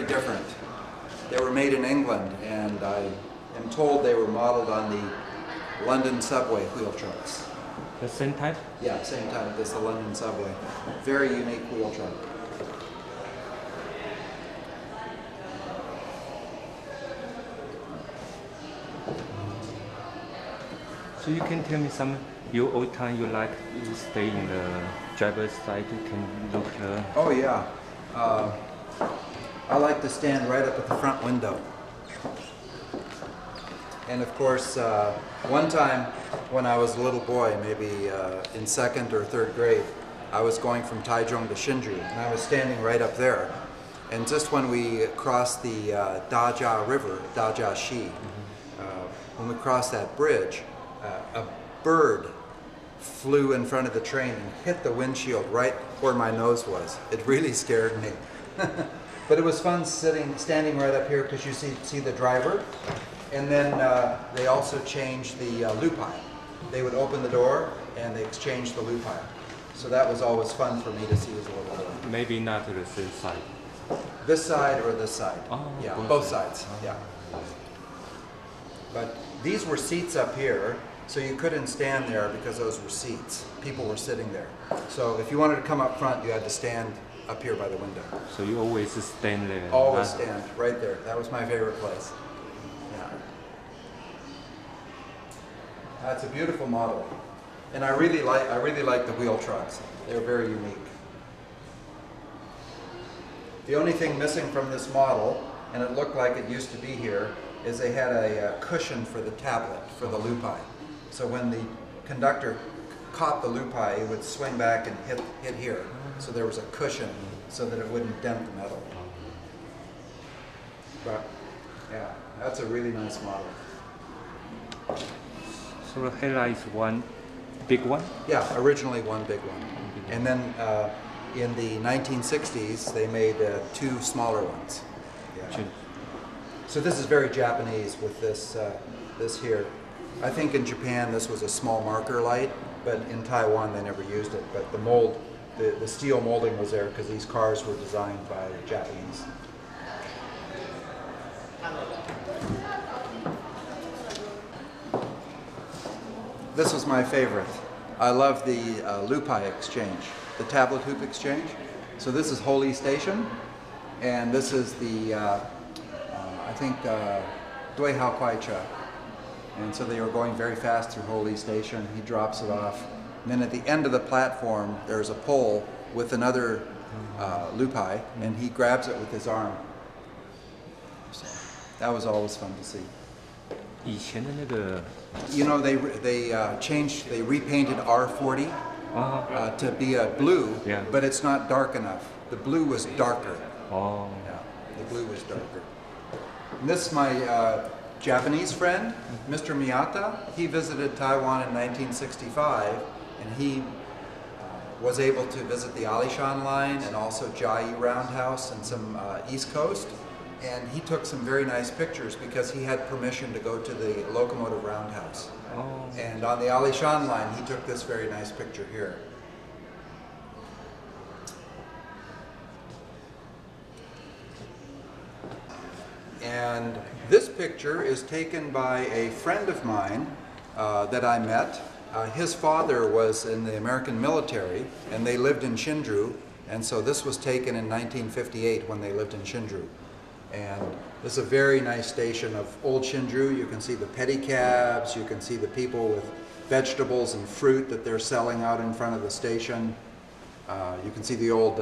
different. They were made in England, and I am told they were modeled on the London subway wheel trucks. The same type? Yeah, same type as the London subway. Very unique wheel truck. So you can tell me some your old time you like you stay in the driver's side, you can look Oh yeah. I like to stand right up at the front window. And of course, one time when I was a little boy, maybe in 2nd or 3rd grade, I was going from Taichung to Hsinchu, and I was standing right up there. And just when we crossed the Dajia River, Dajia Shi, when we crossed that bridge, a bird flew in front of the train and hit the windshield right where my nose was. It really scared me. But it was fun standing right up here because you see the driver. And then they also changed the lupai. They would open the door and they exchanged the lupai. So that was always fun for me to see as a little boy. maybe not the same side. This side or this side? Oh, yeah, both sides. Yeah. But these were seats up here, so you couldn't stand there because those were seats. People were sitting there. So if you wanted to come up front, you had to stand up here by the window. So you always stand there? Always stand right there. That was my favorite place. Yeah. That's a beautiful model, and I really like the wheel trucks. They're very unique. The only thing missing from this model, and it looked like it used to be here, is they had a cushion for the tablet, for the lupai. So when the conductor caught the lupai, it would swing back and hit here. So there was a cushion so that it wouldn't dent the metal. But yeah, that's a really nice model. So the headlight is one big one? Yeah, originally one big one. And then in the 1960s, they made 2 smaller ones. Yeah. So this is very Japanese with this here. I think in Japan this was a small marker light, but in Taiwan they never used it. But the mold, the steel molding was there because these cars were designed by Japanese. This was my favorite. I love the lupai exchange, the tablet hoop exchange. So this is Holy Station, and this is the, I think, Dui Hao Kwai Cha. And so they were going very fast through Holy Station. He drops it off. And then at the end of the platform, there's a pole with another lupai, and he grabs it with his arm. So that was always fun to see. 以前的那个 You know, they repainted R40 to be a blue, yeah. but it's not dark enough. The blue was darker. Oh. Yeah, the blue was darker. And this is my Japanese friend, Mr. Miyata. He visited Taiwan in 1965, and he was able to visit the Alishan line and also Chiayi Roundhouse and some East Coast. And he took some very nice pictures because he had permission to go to the locomotive roundhouse. Oh. And on the Alishan line, he took this very nice picture here. And this picture is taken by a friend of mine that I met. His father was in the American military, and they lived in Hsinchu. And so this was taken in 1958 when they lived in Hsinchu. And this is a very nice station of old Hsinchu. You can see the pedicabs, you can see the people with vegetables and fruit that they're selling out in front of the station. You can see the old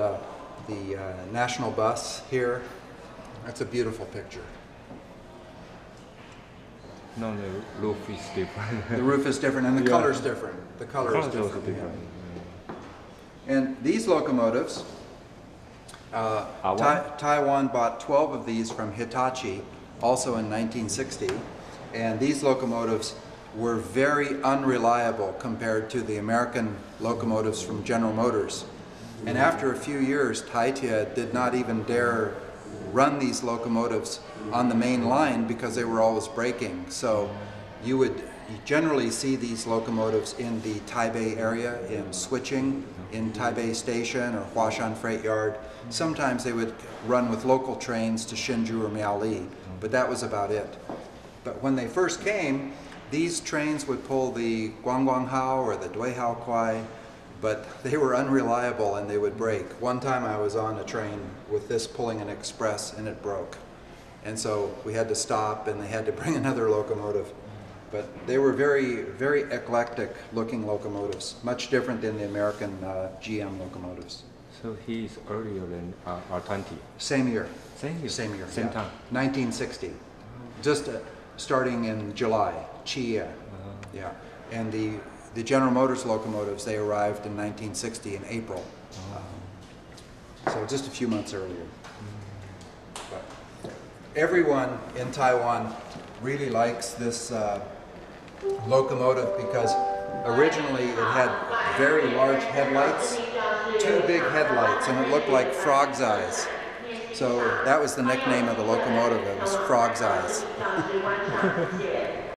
national bus here. That's a beautiful picture. No, the roof is different. The roof is different and the color is different. The color is also different. different. And these locomotives, Taiwan bought 12 of these from Hitachi, also in 1960, and these locomotives were very unreliable compared to the American locomotives from General Motors. And after a few years, Taitia did not even dare run these locomotives on the main line because they were always breaking. So you generally see these locomotives in the Taipei area, in switching, in Taipei Station or Huashan Freight Yard. Sometimes they would run with local trains to Hsinchu or Miaoli, but that was about it. But when they first came, these trains would pull the Guangguanghao or the Duihao Kuai, but they were unreliable and they would break. One time I was on a train with this pulling an express and it broke. And so we had to stop and they had to bring another locomotive. But they were very, very eclectic looking locomotives, much different than the American GM locomotives. So he is earlier than R20. Same year. Same year. Same year. Same time. 1960. Just starting in July. Chia. Yeah. And the General Motors locomotives, they arrived in 1960 in April. So just a few months earlier. But everyone in Taiwan really likes this locomotive because originally it had very large headlights, 2 big headlights, and it looked like frog's eyes. So that was the nickname of the locomotive. It was Frog's Eyes.